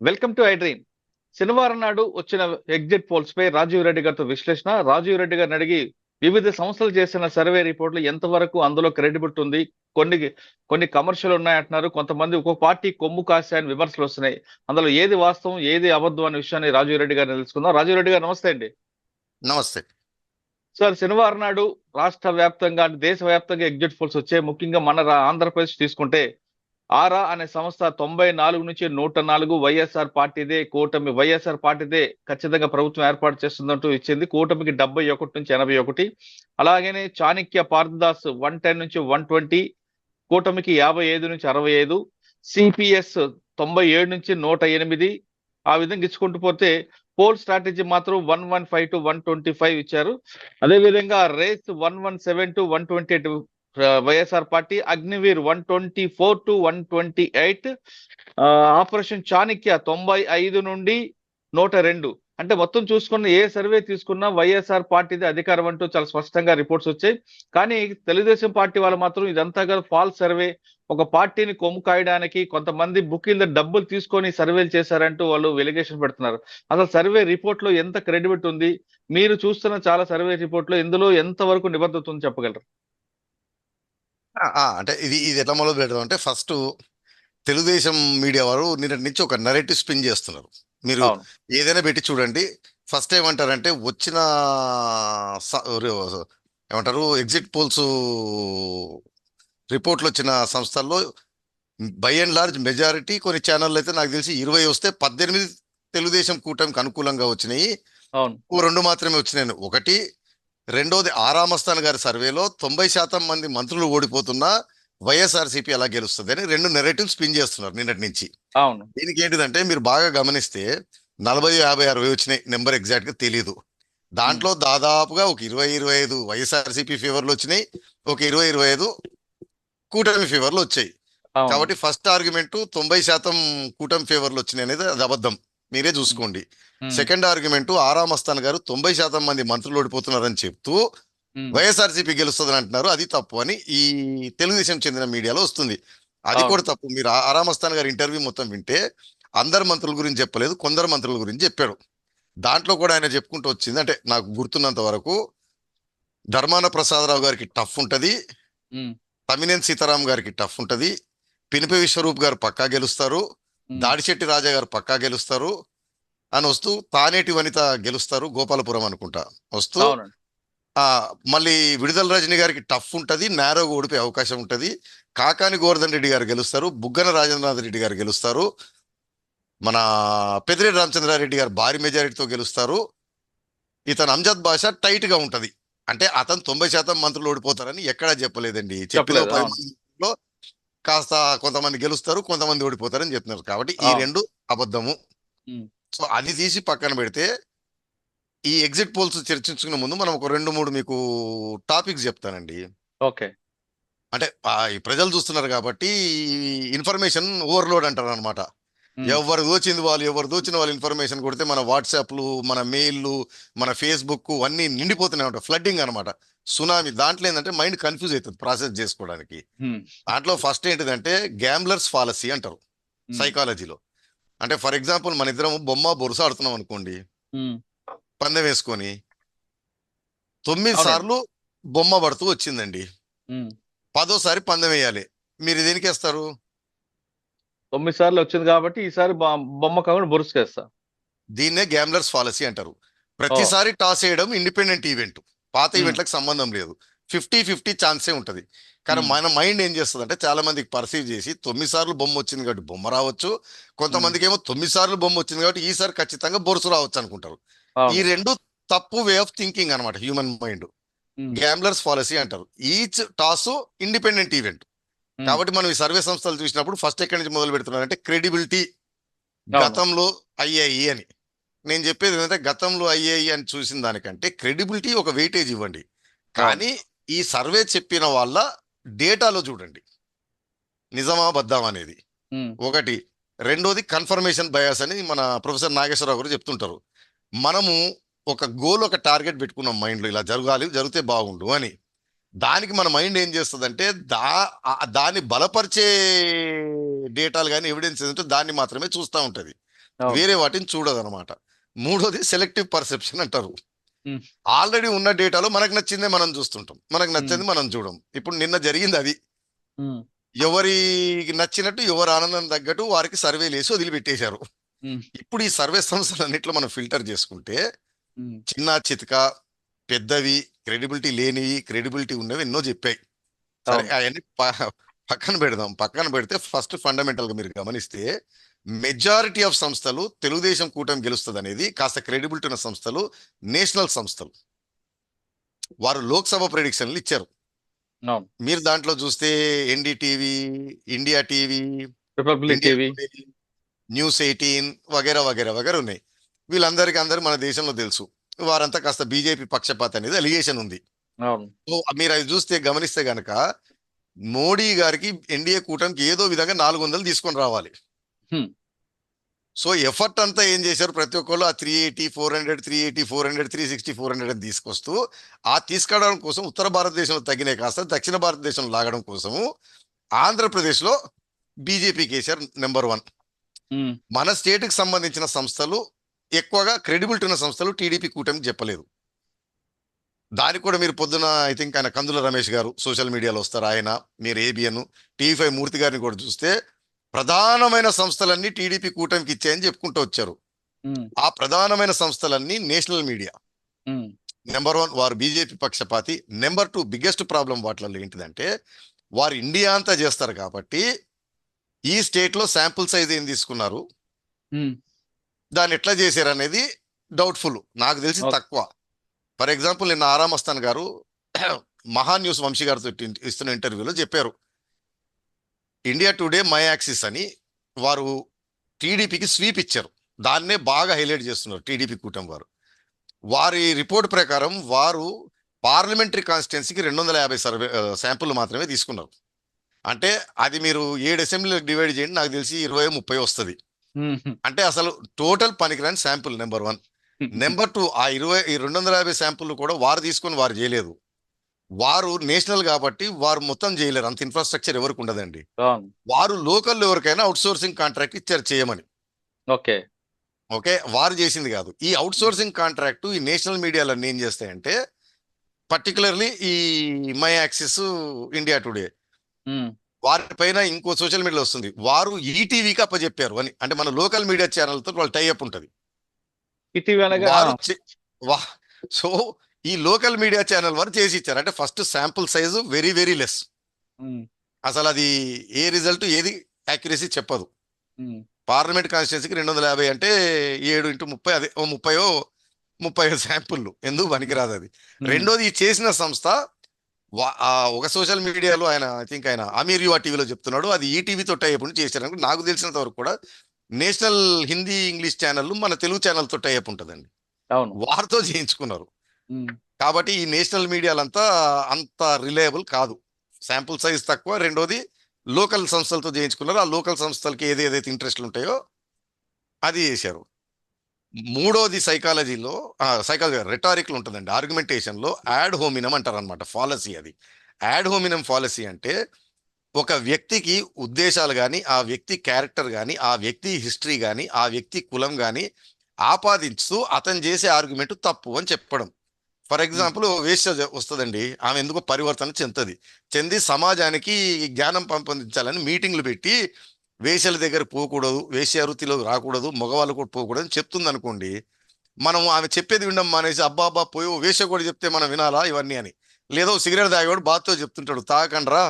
Welcome to I dream. శనివారం నాడు వచ్చిన ఎగ్జిట్ పోల్స్ పై రాజీవ్ రెడ్డి గారితో విశ్లేషణ. రాజీవ్ రెడ్డి గారిని అడిగి వివిధ సంస్థలు చేసిన సర్వే రిపోర్ట్లు ఎంతవరకు అందులో క్రెడిబిలిటీ ఉంది, కొన్ని కొన్ని కమర్షియల్ ఉన్నాయంటున్నారు, కొంతమంది ఒక్కొక్క పార్టీ కొమ్ము కాశాయని విమర్శలు వస్తున్నాయి. అందులో ఏది వాస్తవం ఏది అబద్ధం అనే విషయాన్ని రాజీవ్ రెడ్డి గారిని తెలుసుకుందాం. రాజీవ్ రెడ్డి గారు నమస్తే అండి. నమస్తే సార్, శనివారం నాడు రాష్ట్ర వ్యాప్తంగా దేశ వ్యాప్తంగా ఎగ్జిట్ పోల్స్ వచ్చాయి. ముఖ్యంగా మన ఆంధ్రప్రదేశ్ తీసుకుంటే ఆరా అనే సంస్థ 94 నుంచి 104 వైఎస్ఆర్ పార్టీదే కూటమి, వైఎస్ఆర్ పార్టీదే ఖచ్చితంగా ప్రభుత్వం ఏర్పాటు చేస్తుందంటూ ఇచ్చింది. కూటమికి 71 నుంచి 81. అలాగనే చాణక్య పార్థదాస్ 110 నుంచి 120, కూటమికి 55 నుంచి 65, సిపిఎస్ 97 నుంచి 108. ఆ విధంగా ఇచ్చుకుంటూ పోతే పోల్ స్ట్రాటజీ మాత్రం 115 టు 125 ఇచ్చారు. అదే విధంగా race 117 to 128 YSR party, Agniveer 124 to 128, operation Chanakya 95 నుండి 102. అంటే మొత్తం చూసుకున్న ఏ సర్వే తీసుకున్నా వైఎస్ఆర్ పార్టీది అధికారం అంటూ చాలా స్పష్టంగా రిపోర్ట్స్ వచ్చాయి. కానీ తెలుగుదేశం పార్టీ వాళ్ళు మాత్రం ఇదంతా ఫాల్స్ సర్వే, ఒక పార్టీని కొమ్ము కాయడానికి కొంతమంది బుకింగ్ డబ్బులు తీసుకొని సర్వేలు చేశారంటూ వాళ్ళు ఎలిగేషన్ పెడుతున్నారు. అసలు సర్వే రిపోర్ట్ లో ఎంత క్రెడిబిలిటీ ఉంది? మీరు చూస్తున్న చాలా సర్వే రిపోర్ట్ లో ఇందులో ఎంత వరకు నిబద్ధత ఉంది చెప్పగలరు? అంటే ఇది ఎట్లా మొదలు పెడదాం అంటే ఫస్ట్ తెలుగుదేశం మీడియా వారు నిన్నటి నుంచి ఒక నరేటివ్ స్పిన్ చేస్తున్నారు. మీరు అవును. ఏదైనా పెట్టి చూడండి. ఫస్ట్ ఏమంటారంటే వచ్చిన ఏమంటారు ఎగ్జిట్ పోల్స్ రిపోర్ట్లు వచ్చిన సంస్థల్లో బై అండ్ లార్జ్ మెజారిటీ, కొన్ని ఛానళ్ళు అయితే నాకు తెలిసి 20 వస్తే 18 తెలుగుదేశం కూటమికి అనుకూలంగా వచ్చినాయి. అవును. 2 మాత్రమే వచ్చినాయి. ఒకటి, రెండోది ఆరామస్థాన్ గారి సర్వేలో 90% మంది మంత్రులు ఓడిపోతున్నా వైఎస్ఆర్సీపీ ఎలా గెలుస్తుంది అని 2 నెరేటివ్ స్పిన్ చేస్తున్నారు నిన్నటి నుంచి. అవును. దీనికి ఏంటిదంటే మీరు బాగా గమనిస్తే 40, 50, 60 వచ్చినాయి, నెంబర్ ఎగ్జాక్ట్ గా తెలియదు. దాంట్లో దాదాపుగా ఒక 20-25 వైఎస్ఆర్సీపీ ఫేవర్లు వచ్చినాయి, ఒక 20-25 కూటమి ఫేవర్లు వచ్చాయి. కాబట్టి ఫస్ట్ ఆర్గ్యుమెంట్ 90% కూటమి ఫేవర్లు వచ్చినాయి అనేది అది అబద్ధం, మీరే చూసుకోండి. సెకండ్ ఆర్గ్యుమెంట్ ఆరామస్థాన్ గారు 90% మంది మంత్రులు ఓడిపోతున్నారని చెప్తూ వైఎస్ఆర్సీపీ గెలుస్తుందని అంటున్నారు, అది తప్పు అని ఈ తెలుగుదేశం చెందిన మీడియాలో వస్తుంది. అది కూడా తప్పు. మీరు ఆరామస్థాన్ గారి ఇంటర్వ్యూ మొత్తం వింటే అందరు మంత్రుల గురించి చెప్పలేదు, కొందరు మంత్రుల గురించి చెప్పాడు. దాంట్లో కూడా ఆయన చెప్పుకుంటూ వచ్చింది, అంటే నాకు గుర్తున్నంత వరకు ధర్మాన ప్రసాదరావు గారికి టఫ్ ఉంటది, తమ్మినేని సీతారాం గారికి టఫ్ ఉంటది, పినిపి విశ్వరూప్ గారు పక్కా గెలుస్తారు, దాడిశెట్టి రాజా గారు పక్కా గెలుస్తారు అని వస్తూ, తానేటి వనిత గెలుస్తారు గోపాలపురం అనుకుంటా వస్తూ, మళ్ళీ విడుదల రజని గారికి టఫ్ ఉంటది, నేరోగా ఓడిపోయే అవకాశం ఉంటది, కాకాని గోవర్ధన్ రెడ్డి గారు గెలుస్తారు, బుగ్గన రాజేంద్రనాథ్ రెడ్డి గారు గెలుస్తారు, మన పెద్దిరెడ్డి రామచంద్రారెడ్డి గారు భారీ మెజారిటీతో గెలుస్తారు, ఇతను అంజద్ బాషా టైట్ గా ఉంటది. అంటే అతను 90% మంత్రులు ఓడిపోతారని ఎక్కడా చెప్పలేదండి. చెప్పిన 10 మందిలో కాస్త కొంతమంది గెలుస్తారు, కొంతమంది ఓడిపోతారని చెప్తున్నారు. కాబట్టి ఈ 2 అబద్ధము. సో అది తీసి పక్కన పెడితే ఈ ఎగ్జిట్ పోల్స్ చర్చించుకునే ముందు మనం ఒక 2-3 మీకు టాపిక్స్ చెప్తానండి. ఓకే. అంటే ఈ ప్రజలు చూస్తున్నారు కాబట్టి ఇన్ఫర్మేషన్ ఓవర్లోడ్ అంటారు అనమాట. ఎవరు దోచిన వాళ్ళు ఇన్ఫర్మేషన్ కొడితే మన వాట్సాప్లు, మన మెయిల్లు, మన ఫేస్బుక్ అన్ని నిండిపోతున్నాయి ఉంటాయి, ఫ్లడ్డింగ్ అనమాట, సునామీ. దాంట్లో ఏంటంటే మైండ్ కన్ఫ్యూజ్ అవుతుంది ప్రాసెస్ చేసుకోవడానికి. దాంట్లో ఫస్ట్ ఏంటిదంటే గ్యాంబ్లర్స్ ఫాలసీ అంటారు సైకాలజీలో. అంటే ఫర్ ఎగ్జాంపుల్ మన ఇద్దరం బొమ్మ బొరుస ఆడుతున్నాం అనుకోండి, పందెం వేసుకొని 9 సార్లు బొమ్మ పడుతూ వచ్చిందండి, 10వ సారి పందెం వేయాలి. మీరు దేనికి వేస్తారు? 9 సార్లు వచ్చింది కాబట్టి ఈసారి బొమ్మ కాకుండా బొరుసుకేస్తా. దీన్నే గ్యాంబ్లర్స్ ఫాలసీ అంటారు. ప్రతిసారి టాస్ వేయడం ఇండిపెండెంట్ ఈవెంట్, పాత ఈవెంట్లకు సంబంధం లేదు, 50-50 ఛాన్సే ఉంటది. కానీ మన మైండ్ ఏం చేస్తుంది అంటే చాలా మందికి పర్సీవ్ చేసి 9 సార్లు బొమ్మ వచ్చింది కాబట్టి బొమ్మ రావచ్చు, కొంతమందికి ఏమో 9 సార్లు బొమ్మ వచ్చింది కాబట్టి ఈసారి ఖచ్చితంగా బొరుసు రావచ్చు అనుకుంటారు. ఈ 2 తప్పు వే ఆఫ్ థింకింగ్ అనమాట హ్యూమన్ మైండ్. గ్యాంబ్లర్స్ ఫాలసీ అంటారు. Each toss independent event. కాబట్టి మనం ఈ సర్వే సంస్థలు చూసినప్పుడు ఫస్ట్ ఎక్కడి నుంచి మొదలు పెడుతున్నారంటే క్రెడిబిలిటీ, గతంలో అయ్యాయి అని. నేను చెప్పేది ఏంటంటే గతంలో అయ్యాయి అని చూసిన దానికంటే క్రెడిబిలిటీ ఒక వెయిటేజ్ ఇవ్వండి. కానీ ఈ సర్వే చెప్పిన వాళ్ళ డేటాలో చూడండి నిజమా బద్దామా అనేది ఒకటి. రెండోది కన్ఫర్మేషన్ బయాస్ అని మన ప్రొఫెసర్ నాగేశ్వరరావు గారు చెప్తుంటారు. మనము ఒక గోల్, ఒక టార్గెట్ పెట్టుకున్నాం మైండ్లో, ఇలా జరగాలి, జరిగితే బాగుండు అని. దానికి మన మైండ్ ఏం చేస్తుందంటే దాన్ని బలపరిచే డేటాలు కానీ ఎవిడెన్స్ ఏంటంటే దాన్ని మాత్రమే చూస్తూ ఉంటుంది. అవును. వేరే వాటిని చూడదు అనమాట. మూడోది సెలెక్టివ్ పర్సెప్షన్ అంటారు. ఉమ్, ఆల్రెడీ ఉన్న డేటాలో మనకు నచ్చిందే మనం చూస్తుంటాం, మనకు ఉమ్, నచ్చింది మనం చూడం. ఇప్పుడు నిన్న జరిగింది అది. ఉమ్, ఎవరికి నచ్చినట్టు ఎవరు ఆనందం తగ్గట్టు వారికి సర్వేలు వేసి వదిలిపెట్టేశారు. ఉమ్, ఇప్పుడు ఈ సర్వే సంస్థలన్నింటిలో మనం ఫిల్టర్ చేసుకుంటే ఉమ్, చిన్న చితక పెద్దవి, క్రెడిబిలిటీ లేనివి, క్రెడిబిలిటీ ఉన్నవి ఎన్నో చెప్పాయి. సరే అవును. అవన్నీ పక్కన పెడదాం. పక్కన పెడితే ఫస్ట్ ఫండమెంటల్ గా మీరు గమనిస్తే మెజారిటీ ఆఫ్ సంస్థలు తెలుగుదేశం కూటమి గెలుస్తుంది అనేది కాస్త క్రెడిబిలిటీ ఉన్న సంస్థలు, నేషనల్ సంస్థలు. వారు లోక్సభ ప్రెడిక్షన్లు ఇచ్చారు. అవును. మీరు దాంట్లో చూస్తే NDTV, India TV, republic India TV. Today, news 18 వగేరా వగేరా వగేరా ఉన్నాయి. వీళ్ళందరికీ అందరూ మన దేశంలో తెలుసు. వారంతా కాస్త బీజేపీ పక్షపాత అనేది అలిగేషన్ ఉంది. అవును. సో మీరు అది చూస్తే గమనిస్తే గనక మోడీ గారికి ఎన్డీఏ కూటమికి ఏదో విధంగా 400 తీసుకొని రావాలి. ఉమ్, సో ఎఫర్ట్ అంతా ఏం చేశారు, ప్రతి ఒక్కళ్ళు ఆ 380 400 380 400 360 400 అని తీసుకొస్తూ ఆ తీసుకురావడం కోసం ఉత్తర భారతదేశంలో తగ్గినాయి కాస్త దక్షిణ భారతదేశంలో లాగడం కోసము ఆంధ్రప్రదేశ్లో బీజేపీకి వేశారు నెంబర్ 1. ఉమ్, మన స్టేట్కి సంబంధించిన సంస్థలు ఎక్కువగా క్రెడిబిలిటీ ఉన్న సంస్థలు టీడీపీ కూటమికి చెప్పలేదు. దానికి కూడా మీరు పొద్దున ఐ థింక్ ఆయన కందుల రమేష్ గారు సోషల్ మీడియాలో వస్తారు, ఆయన, మీరు ఏబిఎన్, టీవీ5 మూర్తి గారిని కూడా చూస్తే ప్రధానమైన సంస్థలన్నీ టీడీపీ కూటమికి ఇచ్చాయని చెప్పుకుంటూ వచ్చారు. ఉమ్, ఆ ప్రధానమైన సంస్థలన్నీ నేషనల్ మీడియా. ఉమ్, నెంబర్ 1 వారు బీజేపీ పక్షపాతి. నెంబర్ 2 బిగ్గెస్ట్ ప్రాబ్లం వాటిల్లో ఏంటిదంటే వారు ఇండియా అంతా చేస్తారు కాబట్టి ఈ స్టేట్ లో శాంపుల్ సైజ్ ఏం తీసుకున్నారు, ఉమ్, దాన్ని ఎట్లా చేశారు అనేది డౌట్ఫుల్, నాకు తెలిసి ఓకే. తక్కువ. ఫర్ ఎగ్జాంపుల్ నిన్న ఆరామ్ అస్తాన్ గారు మహా న్యూస్ వంశీ గారితో ఇస్తున్న ఇంటర్వ్యూలో చెప్పారు, ఇండియా టుడే మై యాక్సిస్ అని వారు టీడీపీకి స్వీప్ ఇచ్చారు. దాన్నే బాగా హైలైట్ చేస్తున్నారు టీడీపీ కూటమి వారు. వారి రిపోర్ట్ ప్రకారం వారు పార్లమెంటరీ కాన్స్టిట్యున్సీకి 250 శాంపుల్ మాత్రమే తీసుకున్నారు. అంటే అది మీరు 7 అసెంబ్లీలకు డివైడ్ చేయండి, నాకు తెలిసి 20 30 వస్తుంది. ఉమ్, అంటే అసలు టోటల్ పనికిరాని శాంపుల్ నెంబర్ 1. నెంబర్ 2 ఆ 250 శాంపుల్ కూడా వారు తీసుకొని వారు చేయలేదు. వారు నేషనల్ కాబట్టి వారు మొత్తం చేయలేరు, అంత ఇన్ఫ్రాస్ట్రక్చర్ ఎవరికి ఉండదండి. అవును. వారు లోకల్ ఎవరికైనా అవుట్ సోర్సింగ్ కాంట్రాక్ట్ ఇచ్చారు చేయమని. ఓకే. ఓకే, వారు చేసింది కాదు. ఈ అవుట్ సోర్సింగ్ కాంట్రాక్ట్ ఈ నేషనల్ మీడియాలన్నీ ఏం చేస్తాయంటే పర్టికులర్లీ ఈ మై యాక్సిస్, ఇండియా టుడే, ఉమ్, వారిపైన ఇంకో సోషల్ మీడియాలో వస్తుంది వారు ఈటీవీకి అప్పచెప్పారు అని. అంటే మన లోకల్ మీడియా ఛానల్తో వాళ్ళు టైఅప్ ఉంటుంది. ఇటీవల అనగా వారు వా సో ఈ లోకల్ మీడియా ఛానల్ వారు చేసి ఇచ్చారు. అంటే first sample size very very less. Um, అసలు అది ఏ రిజల్ట్ ఏది యాక్యురసీ చెప్పదు. ఉమ్, పార్లమెంట్ కాన్స్టిట్యున్సీకి 250 అంటే 7 × 30 అదే 30 శాంపుల్ ఎందుకు పనికిరాదు అది. ఉమ్, రెండోది ఈ చేసిన సంస్థ ఒక సోషల్ మీడియాలో ఆయన ఐ థింక్ ఆయన అమీర్ యువా టీవీలో చెప్తున్నాడు అది ఈటీవీతో టైఅప్ చేశారు. నాకు తెలిసినంత వరకు కూడా నేషనల్ హిందీ ఇంగ్లీష్ ఛానల్ మన తెలుగు ఛానల్తో టైఅప్ ఉంటుందండి, అవును. వారితో చేయించుకున్నారు. ఉమ్, కాబట్టి ఈ నేషనల్ మీడియాలంతా అంత రిలయబుల్ కాదు, శాంపుల్ సైజ్ తక్కువ. రెండోది లోకల్ సంస్థలతో చేయించుకున్నారు, ఆ లోకల్ సంస్థలకి ఏదైతే ఇంట్రెస్ట్లు ఉంటాయో అది చేశారు. మూడోది సైకాలజీ రెటారిక్లు ఉంటుందండి, ఆర్గ్యుమెంటేషన్లో యాడ్ హోమినం అంటారు అనమాట ఫాలసీ. అది యాడ్ హోమినం ఫాలసీ అంటే ఒక వ్యక్తికి ఉద్దేశాలు కానీ, ఆ వ్యక్తి క్యారెక్టర్ కానీ, ఆ వ్యక్తి హిస్టరీ కానీ, ఆ వ్యక్తి కులం కానీ ఆపాదిస్తూ అతను చేసే ఆర్గ్యుమెంట్ తప్పు అని చెప్పడం. ఫర్ ఉమ్, ఎగ్జాంపుల్ వేశ్య వస్తుందండి, ఆమె ఎందుకో పరివర్తన చెంది సమాజానికి జ్ఞానం పెంపొందించాలని మీటింగ్లు పెట్టి వేశ్యల దగ్గర పోకూడదు, వేశ్య వృత్తిలో రాకూడదు, మగవాళ్ళు కూడా పోకూడదు అని చెప్తుంది అనుకోండి. మనం ఆమె చెప్పేది వినడం మానేసి అబ్బా పోయి వేశ్య కూడా చెప్తే మనం వినాలా ఇవన్నీ అని. లేదో సిగరెట్ తాగేవాడు బాత్తో చెప్తుంటాడు తాగకండ్రా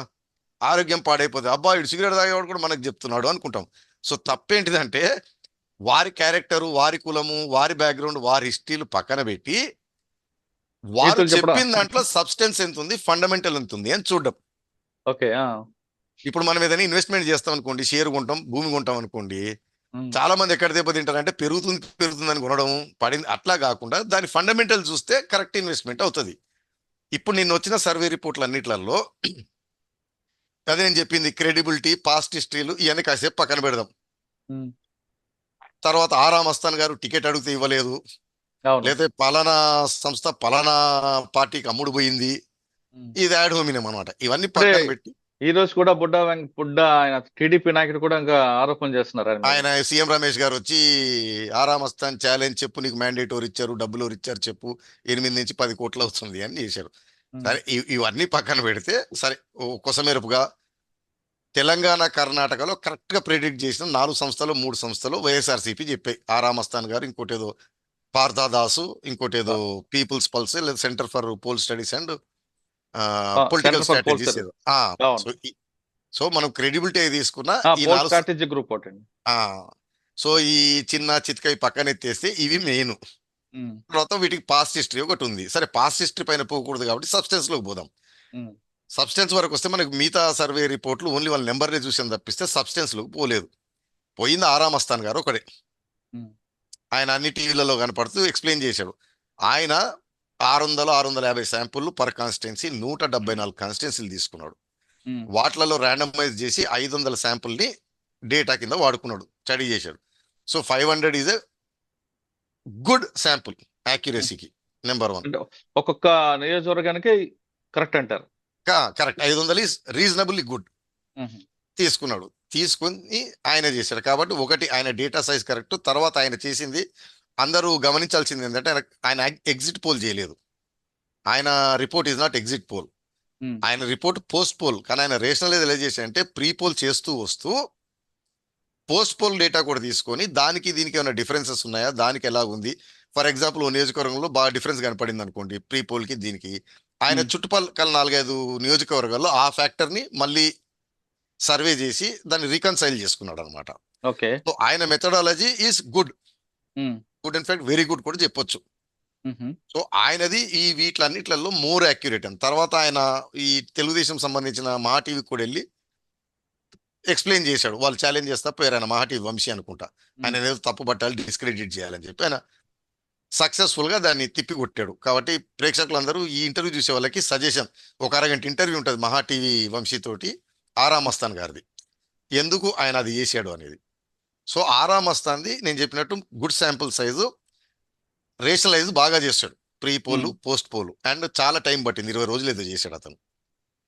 ఆరోగ్యం పాడైపోతుంది, అబ్బా ఇటు సిగరెట్ తాగేవాడు కూడా మనకు చెప్తున్నాడు అనుకుంటాం. సో తప్పేంటిదంటే వారి క్యారెక్టరు, వారి కులము, వారి బ్యాక్గ్రౌండ్, వారి హిస్టరీలు పక్కన పెట్టి వారు నీతులు చెప్పడం. చెప్పిన దాంట్లో సబ్స్టెన్స్ ఎంత ఉంది, ఫండమెంటల్ ఎంత ఉంది అని చూడడం. ఓకే. ఇప్పుడు మనం ఏదైనా ఇన్వెస్ట్మెంట్ చేస్తాం అనుకోండి, షేర్ కొంటాం, భూమి కొంటాం అనుకోండి, ఉమ్, చాలా మంది ఎక్కడ దెబ్బతింటారంటే పెరుగుతుందని కొనడం పడింది, అట్లా కాకుండా దాని ఫండమెంటల్ చూస్తే కరెక్ట్ ఇన్వెస్ట్మెంట్ అవుతుంది. ఇప్పుడు నిన్న వచ్చిన సర్వే రిపోర్ట్లు అన్నిట్లలో అదే నేను చెప్పింది, క్రెడిబిలిటీ, పాస్ట్ హిస్టరీలు ఇవన్నీ కాసేపు పక్కన పెడదాం. ఉమ్, తర్వాత ఆరామ్ అస్తాన్ గారు టికెట్ అడిగితే ఇవ్వలేదు, అవును. లేకపోతే పలానా సంస్థ పలానా పార్టీకి అమ్ముడు పోయింది, ఉమ్. ఇది యాడ్ హోమినం అనమాట. ఇవన్నీ ఇప్పుడే పక్కన పెట్టి ఈ రోజు కూడా బుడ్డ ఆయన టీడీపీ నాయకుడు కూడా ఇంకా ఆరోపణ చేస్తున్నారు ఆయన మీద. ఆయన సీఎం రమేష్ గారు వచ్చి ఆరామస్తాన్ ఛాలెంజ్ చెప్పు, నీకు మ్యాండేట్ ఎవరు ఇచ్చారు, డబ్బులు ఎవరు ఇచ్చారు చెప్పు, 8 నుంచి 10 కోట్లు అవుతుంది అని చేశారు. ఉమ్, సరే ఇవన్నీ పక్కన పెడితే, సరే కొసమెరుపుగా తెలంగాణ కర్ణాటకలో కరెక్ట్ గా ప్రెడిక్ట్ చేసిన 4 సంస్థలు 3 సంస్థలు వైఎస్ఆర్సీపీ చెప్పాయి. ఆరామస్తాన్ గారు, ఇంకోటి ఏదో పార్థదాసు, ఇంకోటి ఏదో పీపుల్స్ పల్స్ లేదా centre for poll studies and political centre for polls. Strategies ఏదో. అవును. సో సో మనం క్రెడిబిలిటీ తీసుకున్న ఈ పోల్ 4. స్ట్రాటజీ గ్రూప్ ఒకటి అండి. ఆ సో ఈ చిన్న చితక పక్కన ఎత్తేస్తే ఇవి మెయిన్. ఉమ్, తర్వాత వీటికి పాస్ట్ హిస్టరీ ఒకటి ఉంది. సరే పాస్ట్ హిస్టరీ పైన పోకూడదు కాబట్టి సబ్స్టెన్స్ లోకి పోదాం. ఉమ్, సబ్స్టెన్స్ వరకు వస్తే మనకి మిగతా సర్వే రిపోర్ట్లు ఓన్లీ వాళ్ళ నెంబర్ని చూసాను తప్పిస్తే సబ్స్టెన్స్ లోకి పోలేదు. పోయింది ఆరామస్తాన్ గారు ఒకడే. ఉమ్, ఆయన అన్ని టీవీలలో కనపడుతూ ఎక్స్ప్లెయిన్ చేశాడు. ఆయన 600-650 శాంపుల్ పర్ కాన్స్టిట్యున్సీ 174 కాన్స్టిట్యున్సీలు తీసుకున్నాడు. ఉమ్, వాటిలలో ర్యాండమైజ్ చేసి 500 శాంపుల్ని డేటా కింద వాడుకున్నాడు, స్టడీ చేశాడు. So 500 is a good sample యాక్యురసీకి, నెంబర్ 1. అంటే ఒక్కొక్క నియోజకవర్గానికి కరెక్ట్ అంటారు. కరెక్ట్. 500 ఈజ్ రీజనబుల్లీ గుడ్ ఉహు, తీసుకున్నాడు. తీసుకుని ఆయన చేశాడు కాబట్టి ఒకటి ఆయన డేటా సైజ్ కరెక్ట్. తర్వాత ఆయన చేసింది అందరూ గమనించాల్సింది ఏంటంటే ఆయన ఎగ్జిట్ పోల్ చేయలేదు. ఆయన report is not exit poll, um, ఆయన రిపోర్ట్ పోస్ట్ పోల్. కానీ ఆయన రేషనలైజ్ ఎలా చేశాడంటే ప్రీ పోల్ చేస్తూ వస్తూ పోస్ట్ పోల్ డేటా కూడా తీసుకొని దానికి దీనికి ఏమైనా డిఫరెన్సెస్ ఉన్నాయా, దానికి ఎలా ఉంది. ఫర్ ఎగ్జాంపుల్ ఓ నియోజకవర్గంలో బాగా డిఫరెన్స్ కనపడింది అనుకోండి ప్రీ పోల్కి దీనికి, ఆయన చుట్టుపక్కల 4-5 నియోజకవర్గాల్లో ఆ ఫ్యాక్టర్ని మళ్ళీ సర్వే చేసి దాన్ని రీకన్సైల్ చేసుకున్నాడు అనమాట. ఓకే. సో ఆయన methodology is good, um, good in fact very good కూడా చెప్పొచ్చు. ఉహు, సో ఆయనది ఈ వీటిలన్నిట్లలో మోర్ యాక్యురేట్ అని. తర్వాత ఆయన ఈ తెలుగుదేశం సంబంధించిన మహా టీవీకి కూడా వెళ్ళి ఎక్స్ప్లెయిన్ చేశాడు. వాళ్ళు ఛాలెంజ్ చేస్తా పోయారు, ఆయన మహా టీవీ వంశీ అనుకుంటా, ఆయన ఏదో తప్పు పట్టాలి, డిస్క్రెడిట్ చేయాలని చెప్పి ఆయన సక్సెస్ఫుల్ గా దాన్ని తిప్పి కొట్టాడు. కాబట్టి ప్రేక్షకులందరూ ఈ ఇంటర్వ్యూ చూసే వాళ్ళకి సజెషన్, ఒక అరగంట ఇంటర్వ్యూ ఉంటుంది మహా టీవీ వంశీ తోటి ఆరామస్తాన్ గారిది, ఎందుకు ఆయన అది చేశాడు అనేది. సో ఆరామస్తాన్ది నేను చెప్పినట్టు గుడ్ శాంపుల్ సైజు, రేషనలైజ్ బాగా చేస్తాడు, pre poll post poll, and చాలా టైం పట్టింది, 20 రోజులు ఏదో చేశాడు అతను.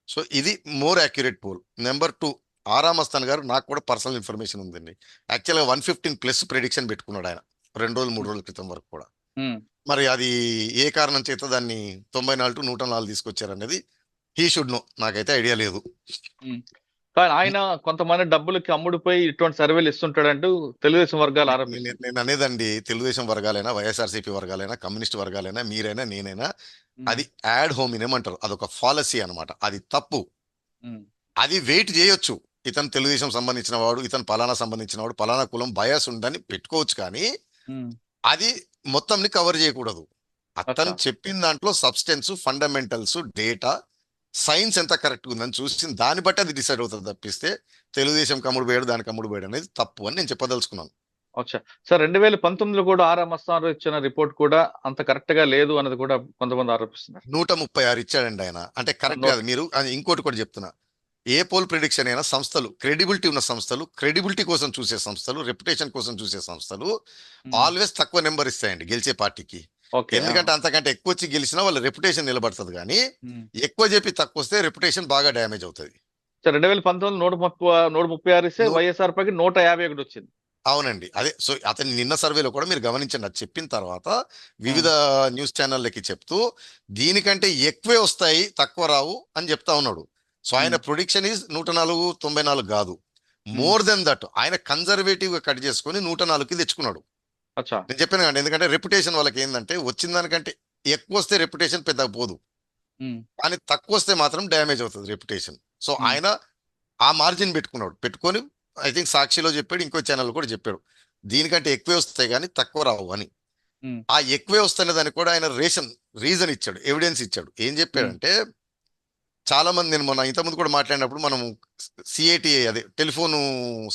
సో ఇది మోర్ యాక్యురేట్ పోల్. నెంబర్ 2, ఆరామస్తాన్ గారు నాకు కూడా పర్సనల్ ఇన్ఫర్మేషన్ ఉందండి. యాక్చువల్గా 115+ ప్రెడిక్షన్ పెట్టుకున్నాడు ఆయన 2 రోజులు 3 రోజుల క్రితం వరకు కూడా. ఉమ్, మరి అది ఏ కారణం చేత దాన్ని 94-104 తీసుకొచ్చారనేది హీ షుడ్ నో, నాకైతే ఐడియా లేదు. ఉమ్. కానీ ఆయన కొంతమంది డబ్బులకి అమ్ముడుపోయి ఇటువంటి సర్వేలు ఇస్తుంటాడంటూ తెలుగుదేశం వర్గాలు ఆరోపిస్తారు. నేను అనేదండి, తెలుగుదేశం వర్గాలైనా వైఎస్ఆర్సీపీ వర్గాలైనా కమ్యూనిస్ట్ వర్గాలైనా మీరైనా నేనైనా, అది యాడ్ హోమినం అంటారు, అదొక ఫాలసీ అనమాట, అది తప్పు. ఉమ్, అది వెయిట్ చేయొచ్చు, ఇతను తెలుగుదేశం సంబంధించిన వాడు, ఇతను పలానా సంబంధించిన వాడు, పలానా కులం బయాస్ ఉందని పెట్టుకోవచ్చు, కానీ ఉమ్, అది మొత్తంని కవర్ చేయకూడదు. అతను అచ్చా. చెప్పిన దాంట్లో సబ్స్టెన్స్, ఫండమెంటల్స్, డేటా, సైన్స్ ఎంత కరెక్ట్గా ఉందని చూసి దాన్ని బట్టి అది డిసైడ్ అవుతుంది తప్పిస్తే తెలుగుదేశం కమ్ముడు పోయాడు దానికి కమ్ముడు పోయాడు అనేది తప్పు అని నేను చెప్పదలుచుకున్నాను. అచ్చా. సార్ 2019లో కూడా ఆరామస్తాన్ ఇచ్చిన రిపోర్ట్ కూడా అంత కరెక్ట్ గా లేదు అన్నది కూడా కొంతమంది ఆరోపిస్తున్నారు. 136 ఇచ్చాడండి ఆయన, అంటే కరెక్ట్ కాదు. మీరు ఇంకోటి కూడా చెప్తున్నా, ఏ పోల్ ప్రిడిక్షన్ అయినా సంస్థలు, క్రెడిబిలిటీ ఉన్న సంస్థలు, క్రెడిబిలిటీ కోసం చూసే సంస్థలు, రెప్యుటేషన్ కోసం చూసే సంస్థలు ఆల్వేస్ తక్కువ నెంబర్ ఇస్తాయండి గెలిచే పార్టీకి. ఓకే. ఎందుకంటే అంతకంటే ఎక్కువ వచ్చి గెలిచినా వాళ్ళ రెప్యుటేషన్ నిలబడుతుంది, కానీ ఉమ్. ఎక్కువ చెప్పి తక్కువ వస్తే రెప్యుటేషన్ బాగా డ్యామేజ్ అవుతుంది. సార్ 2019 136 ఇస్తే వైఎస్ఆర్ పైకి 151 వచ్చింది. అవునండి, అదే. సో అతని నిన్న సర్వేలో కూడా మీరు గమనించండి, అది చెప్పిన తర్వాత వివిధ న్యూస్ ఛానళ్ళకి చెప్తూ దీనికంటే ఎక్కువే వస్తాయి తక్కువ రావు అని చెప్తా ఉన్నాడు. సో ఆయన ప్రొడిక్షన్ ఈజ్ 194 కాదు, మోర్ దెన్ దట్. ఆయన కన్జర్వేటివ్ గా కట్ చేసుకొని 104కి తెచ్చుకున్నాడు. అచ్చా. నేను చెప్పాను కండి, ఎందుకంటే రెప్యుటేషన్ వాళ్ళకి ఏంటంటే వచ్చిన దానికంటే ఎక్కువ వస్తే రెప్యుటేషన్ పెద్దగా పోదు, ఉమ్, కానీ తక్కువ వస్తే మాత్రం డ్యామేజ్ అవుతుంది రెప్యుటేషన్. సో ఆయన ఆ మార్జిన్ పెట్టుకొని ఐ థింక్ సాక్షిలో చెప్పాడు, ఇంకో ఛానల్ కూడా చెప్పాడు, దీనికంటే ఎక్కువే వస్తాయి కానీ తక్కువ రావు అని. ఉమ్, ఆ ఎక్కువే వస్తాయనే దానికి కూడా ఆయన రీజన్ ఇచ్చాడు, ఎవిడెన్స్ ఇచ్చాడు. ఏం చెప్పాడంటే, చాలా మంది, నేను మొన్న ఇంతకుముందు కూడా మాట్లాడినప్పుడు, మనం సిఐటిఐ అదే టెలిఫోన్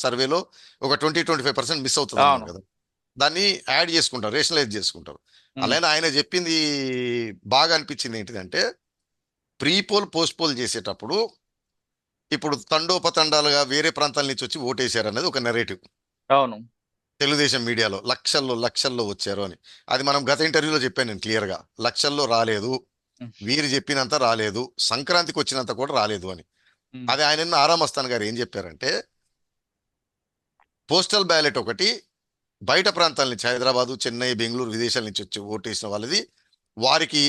సర్వేలో ఒక 20-25% మిస్ అవుతుంది అన్నాం కదా, దాన్ని యాడ్ చేసుకుంటారు, రేషనలైజ్ చేసుకుంటారు. అలానే ఆయన చెప్పింది బాగా అనిపించింది ఏంటిదంటే, ప్రీ పోల్ పోస్ట్ పోల్ చేసేటప్పుడు ఇప్పుడు తండోపతండాలుగా వేరే ప్రాంతాల నుంచి వచ్చి ఓటేశారు అనేది ఒక నెరేటివ్. అవును. తెలుగుదేశం మీడియాలో లక్షల్లో వచ్చారు అని. అది మనం గత ఇంటర్వ్యూలో చెప్పాను నేను క్లియర్గా, లక్షల్లో రాలేదు, వీరు చెప్పినంత రాలేదు, సంక్రాంతికి వచ్చినంత కూడా రాలేదు అని. ఉమ్, అది ఆయన ఆరా మస్తాన్ గారు ఏం చెప్పారంటే పోస్టల్ బ్యాలెట్ ఒకటి బయట ప్రాంతాల నుంచి హైదరాబాదు, చెన్నై, బెంగళూరు, విదేశాల నుంచి వచ్చి ఓటేసిన వాళ్ళది వారికి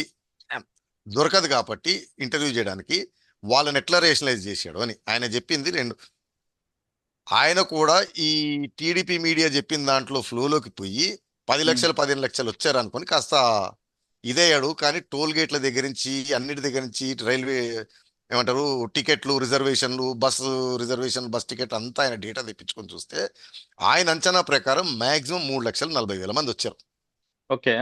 దొరకదు కాబట్టి ఇంటర్వ్యూ చేయడానికి వాళ్ళని ఎట్లా రేషనలైజ్ చేశాడు అని ఆయన చెప్పింది రెండు. ఆయన కూడా ఈ టీడీపీ మీడియా చెప్పిన దాంట్లో ఫ్లోలోకి పోయి 10 ఉమ్, లక్షలు 15 లక్షలు వచ్చారు అనుకొని కాస్త ఇదయ్యాడు. కానీ టోల్ గేట్ల దగ్గర నుంచి అన్నిటి దగ్గర నుంచి రైల్వే ఏమంటారు టికెట్లు రిజర్వేషన్లు, బస్సు రిజర్వేషన్, బస్ టికెట్ అంతా ఆయన డేటా తెప్పించుకొని చూస్తే ఆయన అంచనా ప్రకారం మాక్సిమం 3,40,000 మంది వచ్చారు. ఓకే.